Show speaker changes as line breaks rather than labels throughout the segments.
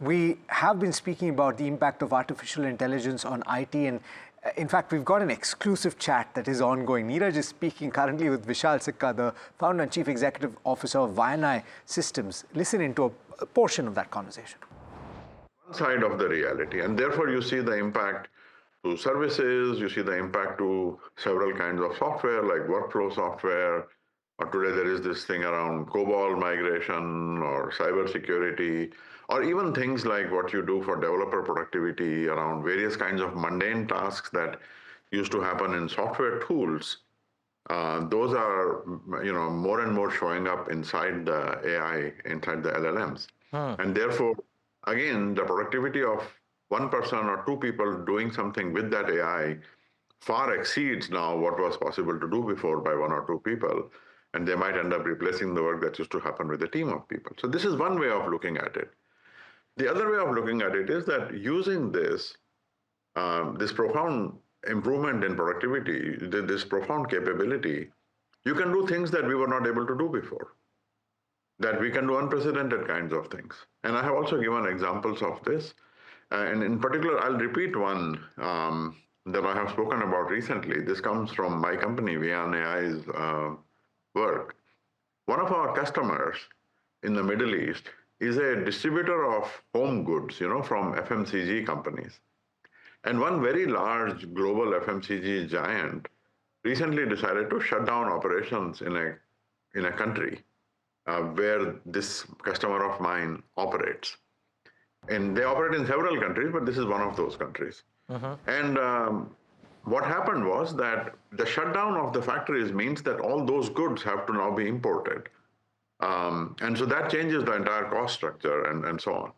We have been speaking about the impact of artificial intelligence on IT, and in fact, we've got an exclusive chat that is ongoing. Neeraj is speaking currently with Vishal Sikka, the founder and chief executive officer of Vayana Systems. Listen into a portion of that conversation.
One side of the reality, and therefore you see the impact to services, you see the impact to several kinds of software like workflow software, or today there is this thing around COBOL migration or cybersecurity, or even things like what you do for developer productivity around various kinds of mundane tasks that used to happen in software tools. Those are, more and more showing up inside the AI, inside the LLMs. And therefore, again, the productivity of one person or two people doing something with that AI far exceeds now what was possible to do before by one or two people. And they might end up replacing the work that used to happen with a team of people. So this is one way of looking at it. The other way of looking at it is that using this profound improvement in productivity, this profound capability, you can do things that we were not able to do before, that we can do unprecedented kinds of things. And I have also given examples of this. And in particular, I'll repeat one that I have spoken about recently. This comes from my company, Vayana AI's work. One of our customers in the Middle East is a distributor of home goods, from FMCG companies. And one very large global FMCG giant recently decided to shut down operations in a country where this customer of mine operates. And they operate in several countries, but this is one of those countries. And what happened was that the shutdown of the factories means that all those goods have to now be imported. And so that changes the entire cost structure and so on.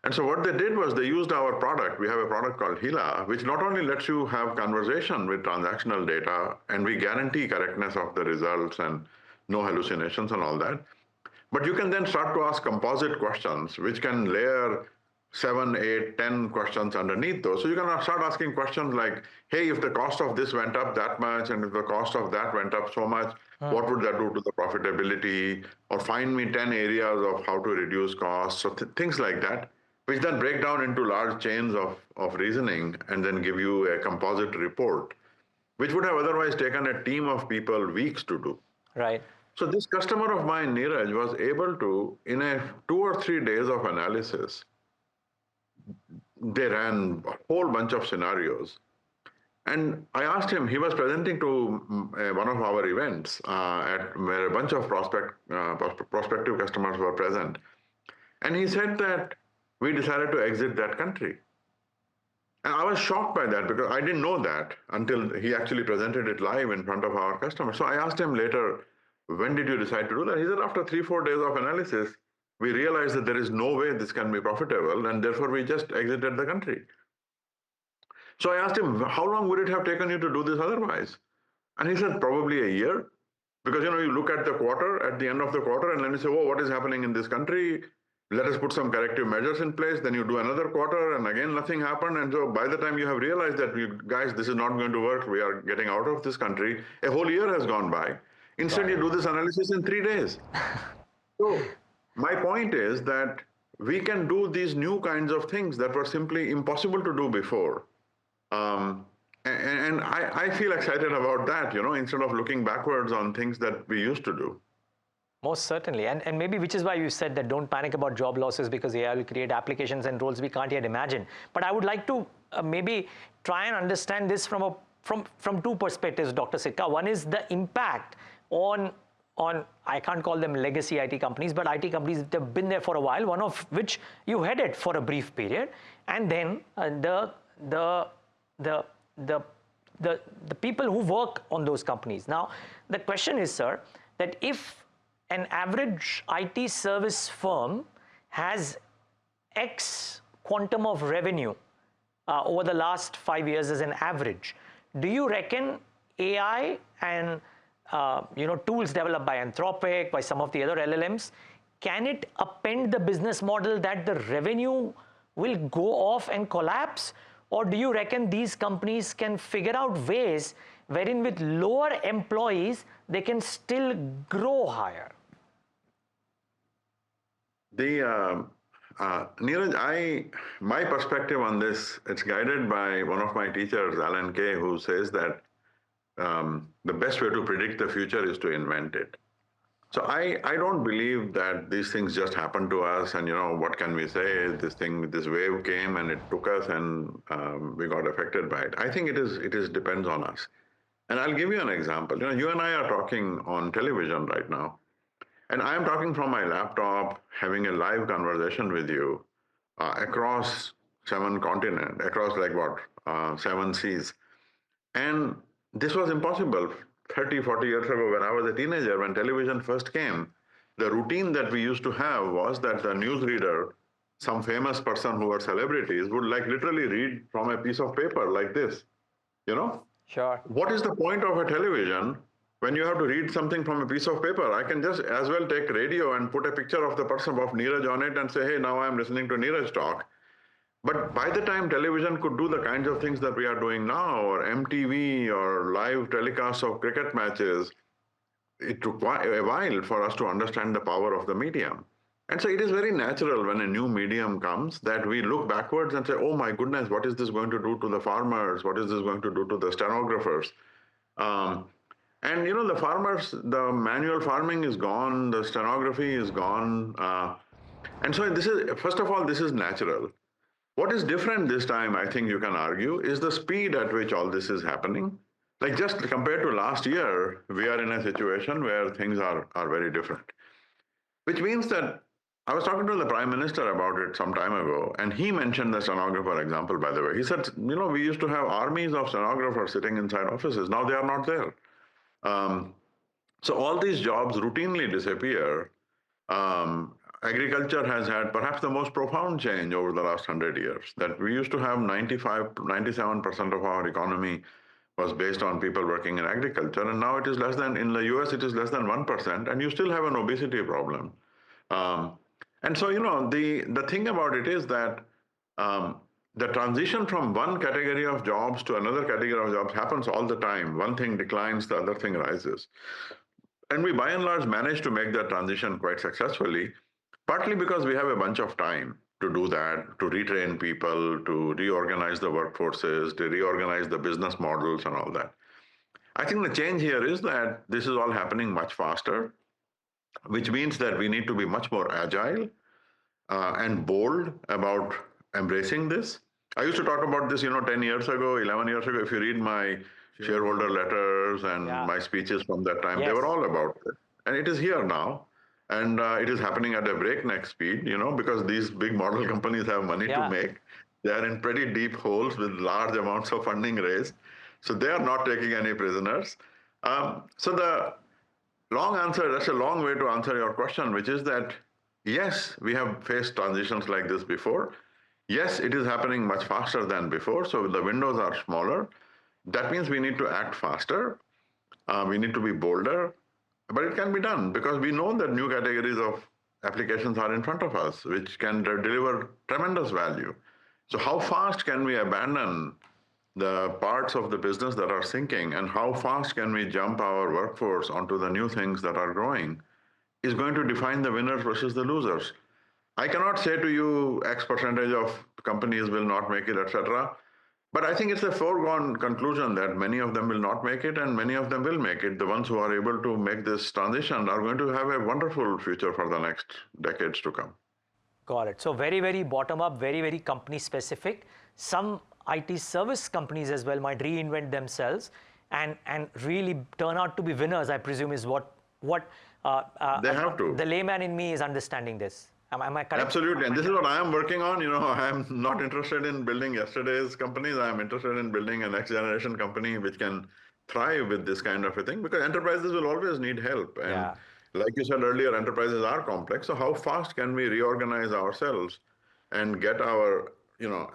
And so what they did was they used our product. We have a product called Hila, which not only lets you have conversation with transactional data, and we guarantee correctness of the results and no hallucinations and all that, but you can then start to ask composite questions, which can layer 7, 8, 10 questions underneath those. So you can start asking questions like, hey, if the cost of this went up that much, and if the cost of that went up so much, what would that do to the profitability? Or find me 10 areas of how to reduce costs, so things like that, which then break down into large chains of reasoning and then give you a composite report, which would have otherwise taken a team of people weeks to do.
Right.
So this customer of mine, Neeraj, was able to, in a 2 or 3 days of analysis, they ran a whole bunch of scenarios. And I asked him, he was presenting to one of our events where a bunch of prospective customers were present. And he said that we decided to exit that country. And I was shocked by that because I didn't know that until he actually presented it live in front of our customers. So I asked him later, when did you decide to do that? He said, after 3-4 days of analysis, we realized that there is no way this can be profitable, and therefore we just exited the country. So I asked him, how long would it have taken you to do this otherwise? And he said, probably a year. Because, you look at the quarter, at the end of the quarter, and then you say, oh, what is happening in this country? Let us put some corrective measures in place. Then you do another quarter, and again, nothing happened. And so by the time you have realized that, guys, this is not going to work, we are getting out of this country, a whole year has gone by. Instead, you do this analysis in 3 days. So my point is that we can do these new kinds of things that were simply impossible to do before. And I feel excited about that, instead of looking backwards on things that we used to do.
Most certainly. And maybe which is why you said that don't panic about job losses, because AI will create applications and roles we can't yet imagine. But I would like to maybe try and understand this from two perspectives, Dr. Sikka. One is the impact on I can't call them legacy IT companies, but IT companies that have been there for a while, one of which you headed for a brief period, and then the people who work on those companies. Now, the question is, sir, that if an average IT service firm has X quantum of revenue over the last 5 years as an average, do you reckon AI and tools developed by Anthropic, by some of the other LLMs, can it append the business model that the revenue will go off and collapse? Or do you reckon these companies can figure out ways wherein with lower employees, they can still grow higher?
Neeraj, my perspective on this, it's guided by one of my teachers, Alan Kay, who says that the best way to predict the future is to invent it. So I don't believe that these things just happen to us and, what can we say? This wave came and it took us and we got affected by it. I think it depends on us. And I'll give you an example. You and I are talking on television right now. And I'm talking from my laptop, having a live conversation with you across 7 continents, across like what, 7 seas. And this was impossible 30, 40 years ago when I was a teenager, when television first came. The routine that we used to have was that the newsreader, some famous person who were celebrities, would like literally read from a piece of paper like this, you know?
Sure.
What is the point of a television when you have to read something from a piece of paper? I can just as well take radio and put a picture of the person of Neeraj on it and say, hey, now I'm listening to Neeraj talk. But by the time television could do the kinds of things that we are doing now, or MTV, or live telecasts of cricket matches, it took a while for us to understand the power of the medium. And so it is very natural when a new medium comes that we look backwards and say, oh my goodness, what is this going to do to the farmers? What is this going to do to the stenographers? And the farmers, the manual farming is gone, the stenography is gone. And so first of all, this is natural. What is different this time, I think you can argue, is the speed at which all this is happening. Like just compared to last year, we are in a situation where things are very different. Which means that I was talking to the Prime Minister about it some time ago, and he mentioned the stenographer example, by the way. He said, we used to have armies of stenographers sitting inside offices. Now they are not there. So all these jobs routinely disappear. Agriculture has had perhaps the most profound change over the last 100 years, that we used to have 97% of our economy was based on people working in agriculture, and now it is less than, in the US, it is less than 1%, and you still have an obesity problem. And so, the thing about it is that the transition from one category of jobs to another category of jobs happens all the time. One thing declines, the other thing rises. And we, by and large, managed to make that transition quite successfully, partly because we have a bunch of time to do that, to retrain people, to reorganize the workforces, to reorganize the business models and all that. I think the change here is that this is all happening much faster, which means that we need to be much more agile and bold about embracing this. I used to talk about this, 10 years ago, 11 years ago. If you read my shareholder letters and my speeches from that time, they were all about it. And it is here now. And it is happening at a breakneck speed, because these big model companies have money to make. They are in pretty deep holes with large amounts of funding raised. So they are not taking any prisoners. So the long answer, that's a long way to answer your question, which is that, yes, we have faced transitions like this before. Yes, it is happening much faster than before. So the windows are smaller. That means we need to act faster. We need to be bolder. But it can be done because we know that new categories of applications are in front of us, which can deliver tremendous value. So how fast can we abandon the parts of the business that are sinking, and how fast can we jump our workforce onto the new things that are growing is going to define the winners versus the losers. I cannot say to you X percentage of companies will not make it, etc. But I think it's a foregone conclusion that many of them will not make it and many of them will make it. The ones who are able to make this transition are going to have a wonderful future for the next decades to come.
Got it. So very, very bottom up, very, very company specific. Some IT service companies as well might reinvent themselves and really turn out to be winners, I presume, is what
they have to.
The layman in me is understanding this. Am I correct?
Absolutely. And this is what I am working on. I am not interested in building yesterday's companies. I am interested in building a next generation company which can thrive with this kind of a thing, because enterprises will always need help. And like you said earlier, enterprises are complex. So how fast can we reorganize ourselves and get our,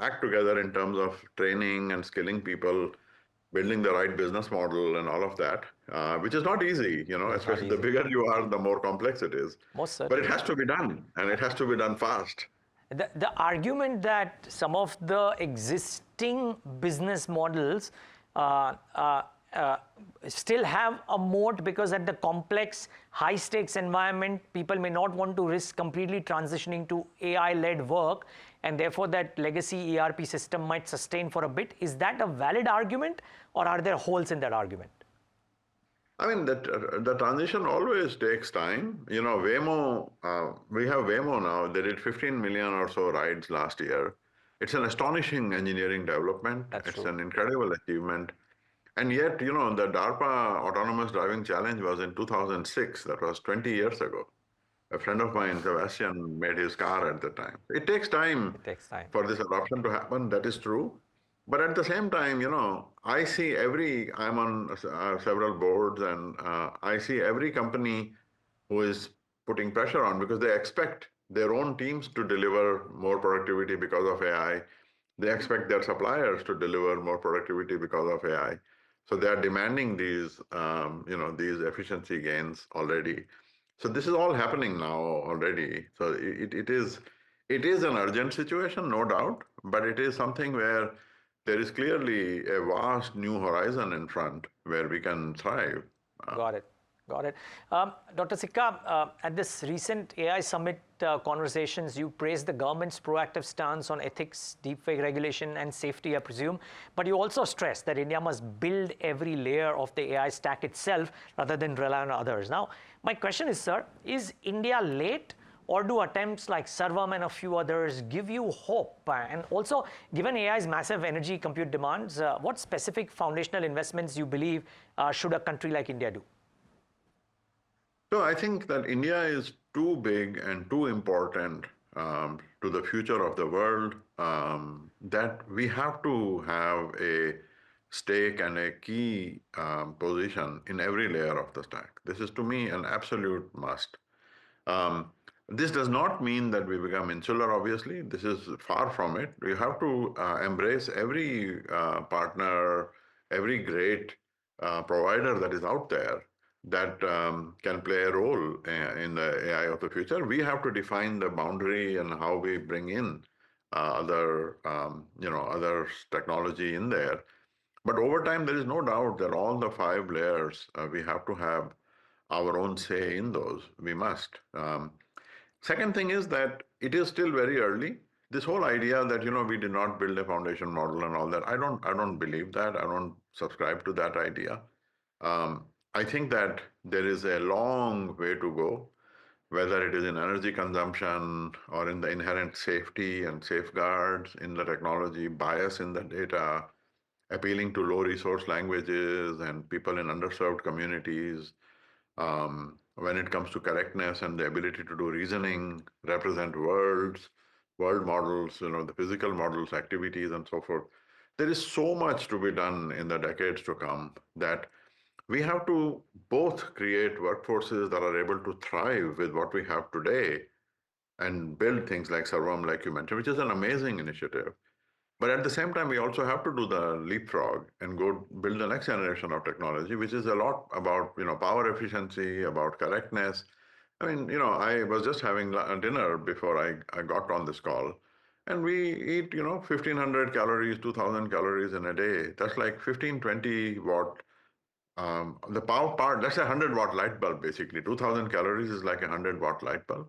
act together in terms of training and skilling people, building the right business model and all of that, which is not easy, especially the bigger you are, the more complex it is.
Most certainly.
But it has to be done, and it has to be done fast.
The argument that some of the existing business models still have a moat because at the complex, high-stakes environment, people may not want to risk completely transitioning to AI-led work, and therefore that legacy ERP system might sustain for a bit. Is that a valid argument, or are there holes in that argument?
I mean, the transition always takes time. You know, Waymo, we have Waymo now. They did 15 million or so rides last year. It's an astonishing engineering development.
That's
It's
true.
an incredible achievement. And yet, you know, the DARPA Autonomous Driving Challenge was in 2006. That was 20 years ago. A friend of mine, Sebastian, made his car at the time. It takes time
It takes time.
for this adoption to happen. That is true. But at the same time, you know, I see I'm on several boards, and I see every company who is putting pressure on because they expect their own teams to deliver more productivity because of AI. They expect their suppliers to deliver more productivity because of AI. So they are demanding these, these efficiency gains already. So this is all happening now already. So it is an urgent situation, no doubt, but it is something where there is clearly a vast new horizon in front where we can thrive.
Got it. Got it. Dr. Sikka, at this recent AI summit conversations, you praised the government's proactive stance on ethics, deepfake regulation, and safety, I presume. But you also stressed that India must build every layer of the AI stack itself rather than rely on others. Now, my question is, sir, is India late? Or do attempts like Sarvam and a few others give you hope? And also, given AI's massive energy compute demands, what specific foundational investments you believe should a country like India do?
So I think that India is too big and too important to the future of the world that we have to have a stake and a key position in every layer of the stack. This is, to me, an absolute must. Um, this does not mean that we become insular, obviously. This is far from it. We have to embrace every partner, every great provider that is out there that can play a role in the AI of the future. We have to define the boundary and how we bring in other technology in there. But over time, there is no doubt that all the five layers, we have to have our own say in those. We must. Second thing is that it is still very early. This whole idea that we did not build a foundation model and all that, I don't believe that. I don't subscribe to that idea. I think that there is a long way to go, whether it is in energy consumption or in the inherent safety and safeguards in the technology, bias in the data, appealing to low resource languages and people in underserved communities. When it comes to correctness and the ability to do reasoning, represent world models, the physical models, activities, and so forth. There is so much to be done in the decades to come that we have to both create workforces that are able to thrive with what we have today and build things like Sarvam, like you mentioned, which is an amazing initiative. But at the same time, we also have to do the leapfrog and go build the next generation of technology, which is a lot about power efficiency, about correctness. I mean, I was just having dinner before I got on this call, and we eat 1,500 calories, 2,000 calories in a day. That's like 15, 20 watt. The power part, that's a 100-watt light bulb basically. 2,000 calories is like a 100-watt light bulb.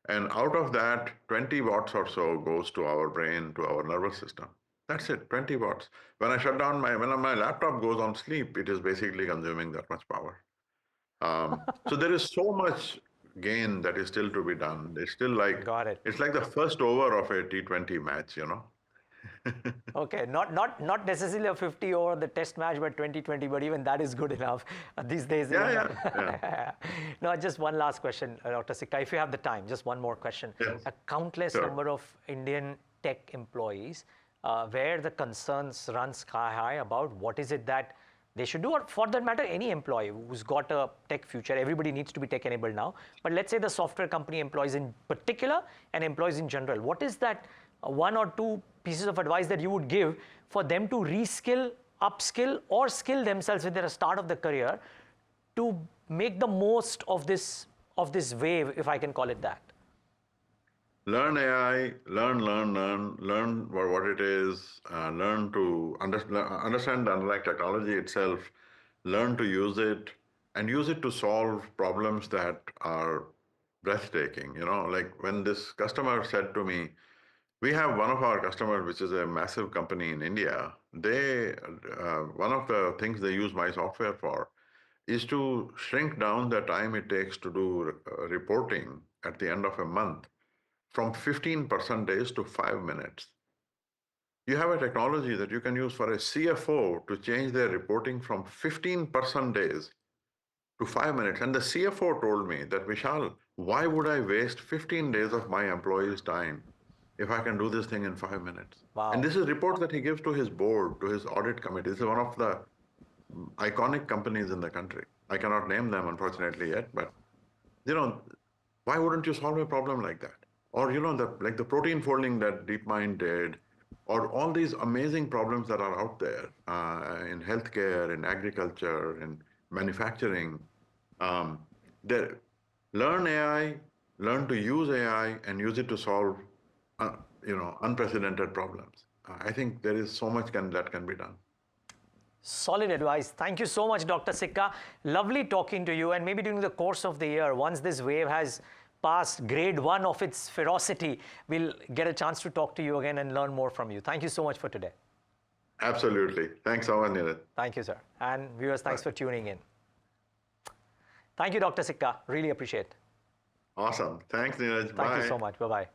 And out of that, 20 watts or so goes to our brain, to our nervous system. That's it, 20 watts. When my laptop goes on sleep, it is basically consuming that much power. So there is so much gain that is still to be done. It's still like,
Got it.
it's like the first over of a T20 match.
Okay, not necessarily a 50 over the test match by 2020, but even that is good enough these days.
Yeah.
No, just one last question, Dr. Sikka, if you have the time, just one more question.
Yes.
A countless
Sure.
number of Indian tech employees where the concerns run sky high about what is it that they should do, or for that matter, any employee who's got a tech future. Everybody needs to be tech enabled now. But let's say the software company employees in particular and employees in general. What is that one or two pieces of advice that you would give for them to reskill, upskill, or skill themselves at the start of the career to make the most of this wave, if I can call it that?
Learn AI, learn what it is, learn to understand the underlying technology itself, learn to use it, and use it to solve problems that are breathtaking. Like when this customer said to me, we have one of our customers, which is a massive company in India. One of the things they use my software for is to shrink down the time it takes to do reporting at the end of a month from 15% days to 5 minutes. You have a technology that you can use for a CFO to change their reporting from 15% days to 5 minutes. And the CFO told me that, Vishal, why would I waste 15 days of my employees' time if I can do this thing in 5 minutes? And
Wow.
this is reports that he gives to his board, to his audit committee. This is one of the iconic companies in the country. I cannot name them, unfortunately, yet, but you know, why wouldn't you solve a problem like that? Or like the protein folding that DeepMind did, or all these amazing problems that are out there in healthcare, in agriculture, in manufacturing. Um, there, learn AI, learn to use AI, and use it to solve, unprecedented problems. I think there is so much that can be done.
Solid advice. Thank you so much, Dr. Sikka. Lovely talking to you. And maybe during the course of the year, once this wave has passed grade 1 of its ferocity, we'll get a chance to talk to you again and learn more from you. Thank you so much for today.
Absolutely. Thanks so much, Neeraj.
Thank you, sir. And viewers, thanks
Bye.
for tuning in. Thank you, Dr. Sikka. Really appreciate it.
Awesome. Thanks, Neeraj.
Thank you
Bye.
so much. Bye-bye.